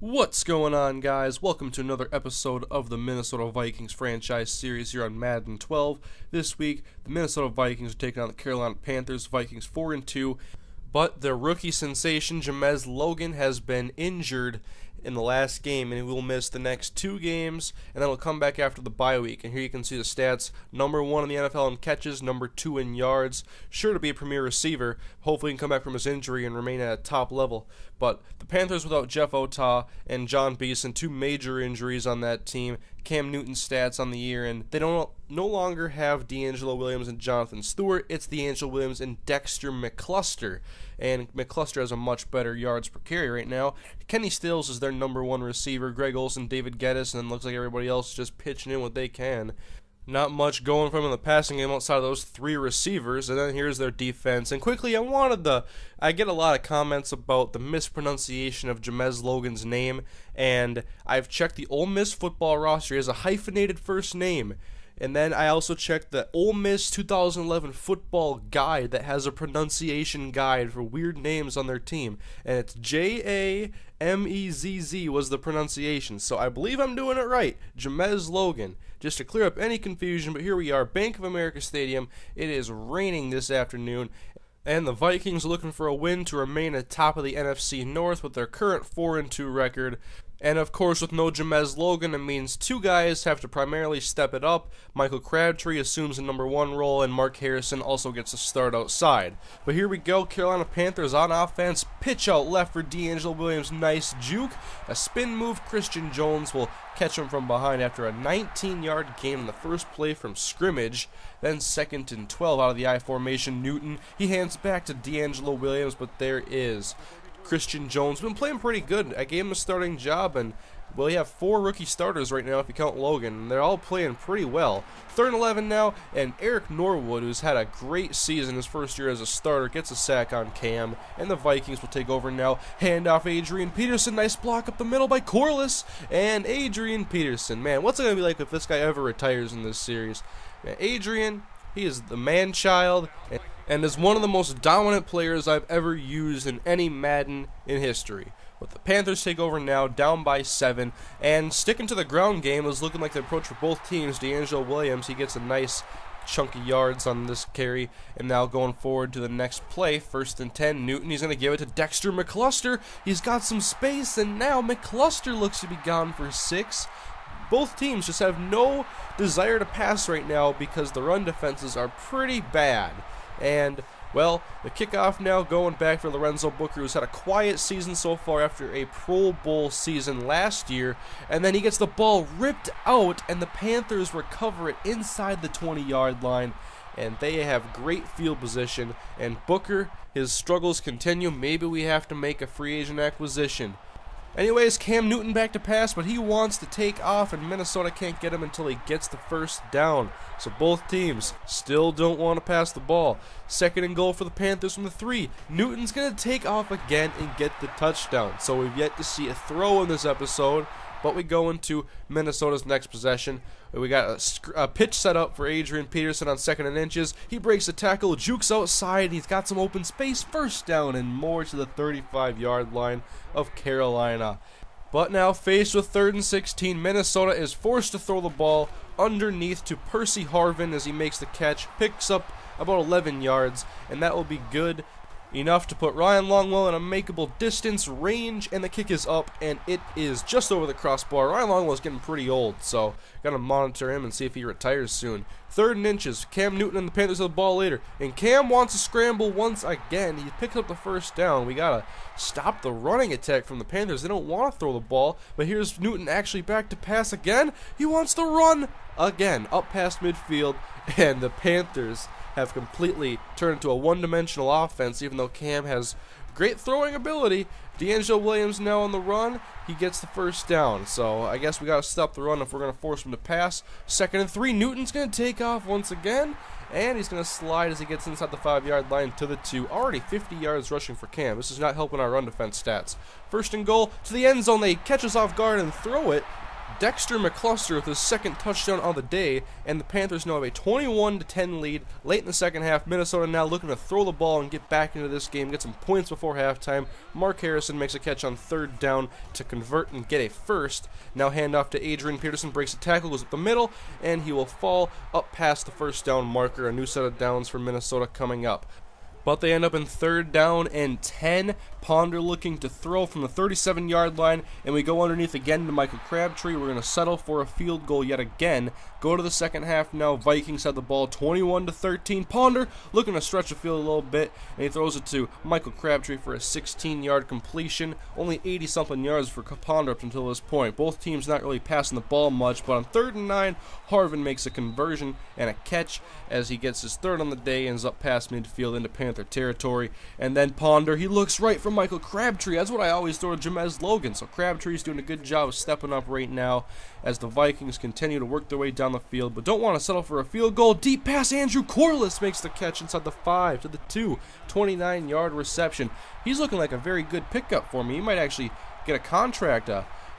What's going on, guys? Welcome to another episode of the Minnesota Vikings franchise series here on Madden 12. This week, the Minnesota Vikings are taking on the Carolina Panthers. Vikings 4-2, but their rookie sensation, Jemez Logan, has been injured in the last game, and he will miss the next two games, and then he'll come back after the bye week. And here you can see the stats: number 1 in the NFL in catches, number 2 in yards, sure to be a premier receiver. Hopefully he can come back from his injury and remain at a top level. But the Panthers without Jeff Otah and John Beeson, two major injuries on that team. Cam Newton's stats on the year, and they no longer have D'Angelo Williams and Jonathan Stewart. It's D'Angelo Williams and Dexter McCluster, and McCluster has a much better yards per carry right now. Kenny Stills is their number 1 receiver. Greg Olsen, David Geddes, and then looks like everybody else is just pitching in what they can. Not much going from in the passing game outside of those 3 receivers. And then here's their defense. And quickly, I get a lot of comments about the mispronunciation of Jemez Logan's name, and I've checked the Ole Miss football roster. He has a hyphenated first name. And then I also checked the Ole Miss 2011 football guide that has a pronunciation guide for weird names on their team. And it's Jamezz was the pronunciation. So I believe I'm doing it right. Jemez Logan. Just to clear up any confusion, but here we are, Bank of America Stadium. It is raining this afternoon, and the Vikings are looking for a win to remain at top of the NFC North with their current 4-2 record. And of course, with no Jemez Logan, it means 2 guys have to primarily step it up. Michael Crabtree assumes the number 1 role, and Mark Harrison also gets a start outside. But here we go, Carolina Panthers on offense. Pitch out left for D'Angelo Williams, nice juke. A spin move, Christian Jones will catch him from behind after a 19-yard gain in the first play from scrimmage. Then 2nd and 12 out of the I formation, Newton. He hands back to D'Angelo Williams, but there is Christian Jones. Been playing pretty good. I gave him a starting job, and well, you have 4 rookie starters right now if you count Logan, and they're all playing pretty well. 3rd and 11 now, and Eric Norwood, who's had a great season his first year as a starter, gets a sack on Cam, and the Vikings will take over now. Hand off Adrian Peterson. Nice block up the middle by Corliss, and Adrian Peterson. Man, what's it going to be like if this guy ever retires in this series? Man, Adrian, he is the man-child, and is one of the most dominant players I've ever used in any Madden in history. But the Panthers take over now, down by 7, and sticking to the ground game is looking like the approach for both teams. D'Angelo Williams, he gets a nice chunky yards on this carry, and now going forward to the next play, 1st and 10, Newton, he's going to give it to Dexter McCluster. He's got some space, and now McCluster looks to be gone for 6. Both teams just have no desire to pass right now because the run defenses are pretty bad. And, well, the kickoff now going back for Lorenzo Booker, who's had a quiet season so far after a Pro Bowl season last year. And then he gets the ball ripped out, and the Panthers recover it inside the 20-yard line. And they have great field position. And Booker, his struggles continue. Maybe we have to make a free agent acquisition. Anyways, Cam Newton back to pass, but he wants to take off, and Minnesota can't get him until he gets the first down. So both teams still don't want to pass the ball. 2nd and goal for the Panthers from the 3. Newton's going to take off again and get the touchdown. So we've yet to see a throw in this episode, but we go into Minnesota's next possession. We got a pitch set up for Adrian Peterson on 2nd and inches. He breaks the tackle, jukes outside. He's got some open space. First down and more to the 35-yard line of Carolina. But now faced with 3rd and 16, Minnesota is forced to throw the ball underneath to Percy Harvin as he makes the catch. Picks up about 11 yards, and that will be good enough to put Ryan Longwell in a makeable distance range, and the kick is up, and it is just over the crossbar. Ryan Longwell is getting pretty old, so gotta monitor him and see if he retires soon. 3rd and inches, Cam Newton and the Panthers have the ball later, and Cam wants to scramble once again. He picks up the first down. We gotta stop the running attack from the Panthers. They don't want to throw the ball, but here's Newton actually back to pass again. He wants to run again, up past midfield, and the Panthers have completely turned into a one-dimensional offense, even though Cam has great throwing ability. D'Angelo Williams now on the run. He gets the first down. So I guess we got to stop the run if we're going to force him to pass. 2nd and 3. Newton's going to take off once again, and he's going to slide as he gets inside the 5-yard line to the 2. Already 50 yards rushing for Cam. This is not helping our run defense stats. 1st and goal to the end zone. They catch us off guard and throw it. Dexter McCluster with his second touchdown of the day, and the Panthers now have a 21-10 lead late in the second half. Minnesota now looking to throw the ball and get back into this game, get some points before halftime. Mark Harrison makes a catch on third down to convert and get a first. Now handoff to Adrian Peterson, breaks a tackle, goes up the middle, and he will fall up past the first down marker. A new set of downs for Minnesota coming up. But they end up in third down and 10. Ponder looking to throw from the 37-yard line, and we go underneath again to Michael Crabtree. We're going to settle for a field goal yet again. Go to the second half now. Vikings have the ball 21-13. Ponder looking to stretch the field a little bit, and he throws it to Michael Crabtree for a 16-yard completion. Only 80-something yards for Ponder up until this point. Both teams not really passing the ball much, but on 3rd and 9, Harvin makes a conversion and a catch as he gets his third on the day, ends up past midfield into Panther territory. And then Ponder, he looks right for Michael Crabtree. That's what I always throw to Jamez Logan. So Crabtree's doing a good job of stepping up right now as the Vikings continue to work their way down the field, but don't want to settle for a field goal. Deep pass, Andrew Corliss makes the catch inside the 5 to the 2, 29-yard reception. He's looking like a very good pickup for me. He might actually get a contract,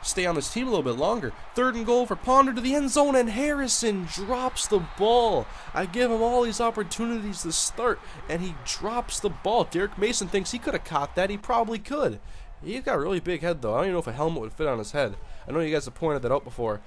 stay on this team a little bit longer. 3rd and goal for Ponder to the end zone, and Harrison drops the ball. I give him all these opportunities to start, and he drops the ball. Derek Mason thinks he could have caught that. He probably could. He's got a really big head, though. I don't even know if a helmet would fit on his head. I know you guys have pointed that out before.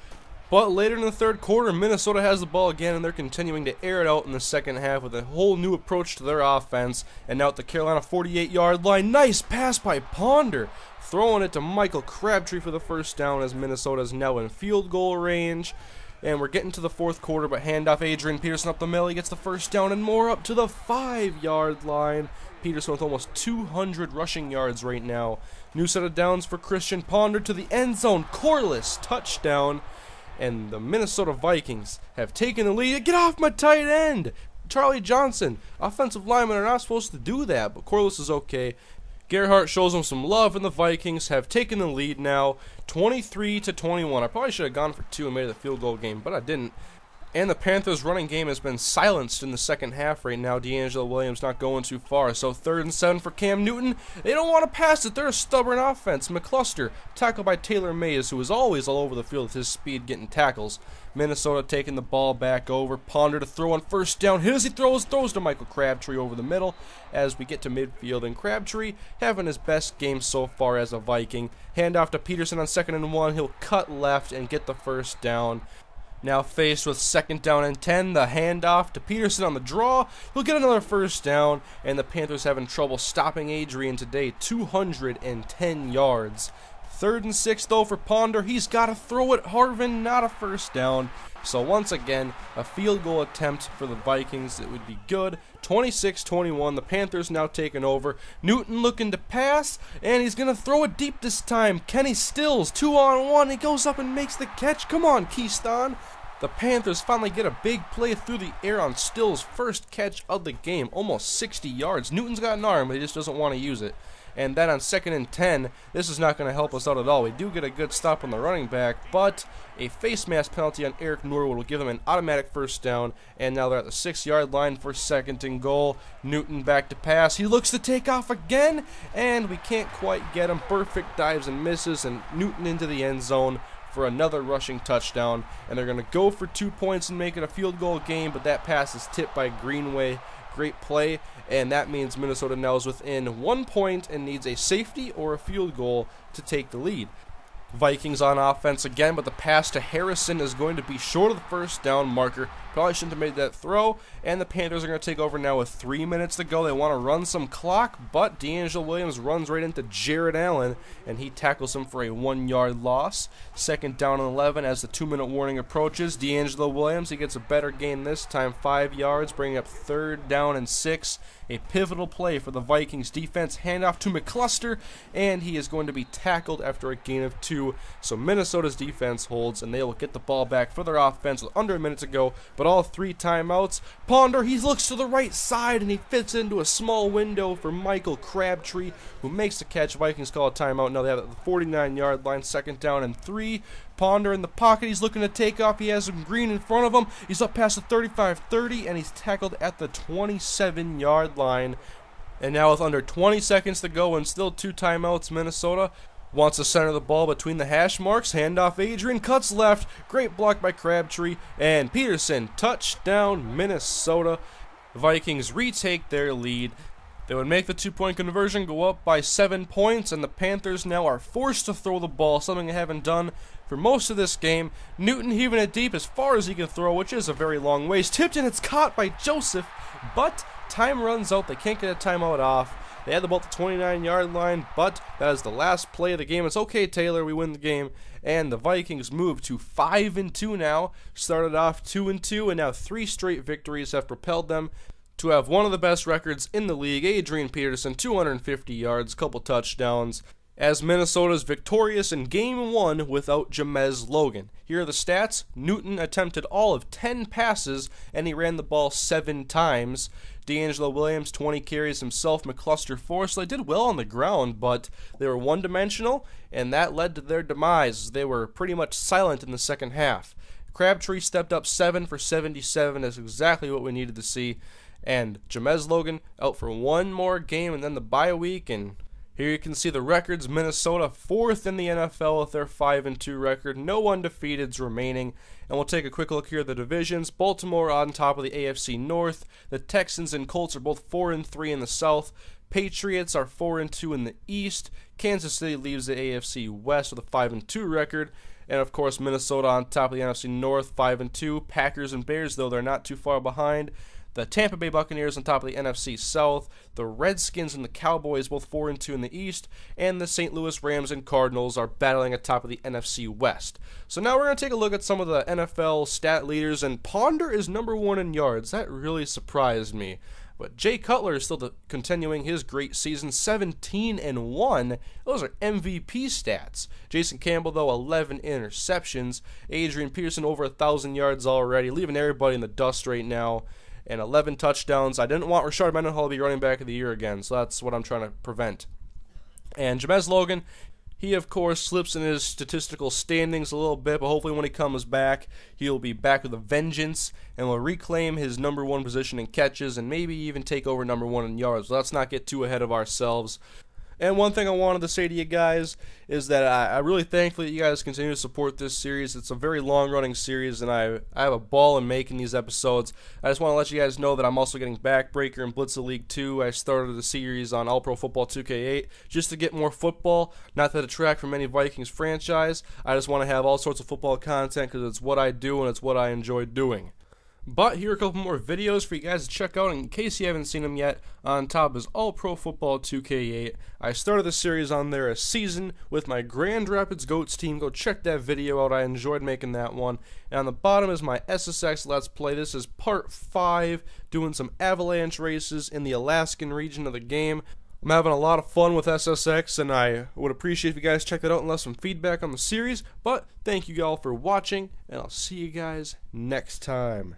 But later in the third quarter, Minnesota has the ball again, and they're continuing to air it out in the second half with a whole new approach to their offense. And now at the Carolina 48-yard line, nice pass by Ponder, throwing it to Michael Crabtree for the first down as Minnesota is now in field goal range. And we're getting to the fourth quarter, but handoff Adrian Peterson up the middle. He gets the first down and more up to the 5-yard line. Peterson with almost 200 rushing yards right now. New set of downs for Christian Ponder to the end zone. Corliss, touchdown. And the Minnesota Vikings have taken the lead. Get off my tight end! Charlie Johnson. Offensive linemen are not supposed to do that, but Corliss is okay. Gerhardt shows them some love, and the Vikings have taken the lead now, 23-21. I probably should have gone for 2 and made it a field goal game, but I didn't. And the Panthers' running game has been silenced in the second half right now. D'Angelo Williams not going too far. So 3rd and 7 for Cam Newton. They don't want to pass it. They're a stubborn offense. McCluster, tackled by Taylor Mays, who is always all over the field with his speed getting tackles. Minnesota taking the ball back over. Ponder to throw on first down. Hit as he throws to Michael Crabtree over the middle as we get to midfield. And Crabtree having his best game so far as a Viking. Handoff to Peterson on 2nd and 1. He'll cut left and get the first down. Now faced with 2nd down and 10, the handoff to Peterson on the draw. He'll get another first down, and the Panthers having trouble stopping Adrian today, 210 yards. 3rd and 6, though, for Ponder. He's got to throw it. Harvin, not a first down. So once again, a field goal attempt for the Vikings. It would be good. 26-21. The Panthers now taking over. Newton looking to pass, and he's going to throw it deep this time. Kenny Stills, 2-on-1. He goes up and makes the catch. Come on, Keyston. The Panthers finally get a big play through the air on Stills' first catch of the game. Almost 60 yards. Newton's got an arm, but he just doesn't want to use it. And then on 2nd and 10, this is not going to help us out at all. We do get a good stop on the running back, but a face mask penalty on Eric Norwood will give them an automatic first down. And now they're at the 6-yard line for 2nd and goal. Newton back to pass. He looks to take off again, and we can't quite get him. Perfect dives and misses, and Newton into the end zone for another rushing touchdown. And they're going to go for 2 points and make it a field goal game, but that pass is tipped by Greenway. Great play, and that means Minnesota now is within 1 point and needs a safety or a field goal to take the lead. Vikings on offense again, but the pass to Harrison is going to be short of the first down marker. Probably shouldn't have made that throw, and the Panthers are going to take over now with 3 minutes to go. They want to run some clock, but D'Angelo Williams runs right into Jared Allen, and he tackles him for a 1-yard loss. 2nd down and 11 as the 2-minute warning approaches. D'Angelo Williams, he gets a better gain this time, 5 yards, bringing up 3rd down and 6. A pivotal play for the Vikings defense. Handoff to McCluster, and he is going to be tackled after a gain of 2. So Minnesota's defense holds, and they will get the ball back for their offense with under a minute to go. But all 3 timeouts. Ponder, he looks to the right side, and he fits into a small window for Michael Crabtree, who makes the catch. Vikings call a timeout. Now they have it at the 49-yard line, 2nd down and 3. Ponder in the pocket. He's looking to take off. He has some green in front of him. He's up past the 35-30, and he's tackled at the 27-yard line. And now with under 20 seconds to go and still 2 timeouts, Minnesota, Wants to center the ball between the hash marks. Handoff Adrian. Cuts left. Great block by Crabtree. And Peterson. Touchdown, Minnesota. Vikings retake their lead. They would make the 2-point conversion, go up by 7 points, and the Panthers now are forced to throw the ball, something they haven't done for most of this game. Newton heaving it deep as far as he can throw, which is a very long ways. Tipped and it's caught by Joseph, but time runs out. They can't get a timeout off. They had the ball at the 29-yard line, but that is the last play of the game. It's okay, Taylor. We win the game. And the Vikings move to 5-2 now. Started off 2-2, and now 3 straight victories have propelled them to have one of the best records in the league. Adrian Peterson, 250 yards, couple touchdowns, as Minnesota's victorious in Game 1 without Jamez Logan. Here are the stats. Newton attempted all of 10 passes, and he ran the ball 7 times. D'Angelo Williams, 20 carries himself. McCluster 4, so they did well on the ground, but they were one-dimensional, and that led to their demise. They were pretty much silent in the second half. Crabtree stepped up 7 for 77. That's exactly what we needed to see. And Jamez Logan out for one more game and then the bye week. And here you can see the records. Minnesota 4th in the NFL with their 5-2 record. No undefeateds remaining. And we'll take a quick look here at the divisions. Baltimore on top of the AFC North. The Texans and Colts are both 4-3 in the South. Patriots are 4-2 in the East. Kansas City leaves the AFC West with a 5-2 record. And of course Minnesota on top of the NFC North, 5-2. Packers and Bears, though they're not too far behind. The Tampa Bay Buccaneers on top of the NFC South, the Redskins and the Cowboys both 4-2 in the East, and the St. Louis Rams and Cardinals are battling atop of the NFC West. So now we're going to take a look at some of the NFL stat leaders, and Ponder is number 1 in yards. That really surprised me. But Jay Cutler is still continuing his great season, 17-1. Those are MVP stats. Jason Campbell, though, 11 interceptions. Adrian Peterson over 1,000 yards already, leaving everybody in the dust right now. And 11 touchdowns. I didn't want Rashard Mendenhall to be running back of the year again, so that's what I'm trying to prevent. And Jamez Logan, he of course slips in his statistical standings a little bit, but hopefully when he comes back, he'll be back with a vengeance and will reclaim his number 1 position in catches and maybe even take over number 1 in yards. So let's not get too ahead of ourselves. And one thing I wanted to say to you guys is that I'm really thankful that you guys continue to support this series. It's a very long-running series, and I have a ball in making these episodes. I just want to let you guys know that I'm also getting Backbreaker and Blitzer League 2. I started the series on All Pro Football 2K8 just to get more football, not to detract from any Vikings franchise. I just want to have all sorts of football content because it's what I do and it's what I enjoy doing. But here are a couple more videos for you guys to check out in case you haven't seen them yet. On top is All Pro Football 2K8. I started the series on there a season with my Grand Rapids Goats team. Go check that video out. I enjoyed making that one. And on the bottom is my SSX Let's Play. This is part 5, doing some avalanche races in the Alaskan region of the game. I'm having a lot of fun with SSX, and I would appreciate if you guys check that out and left some feedback on the series. But thank you all for watching, and I'll see you guys next time.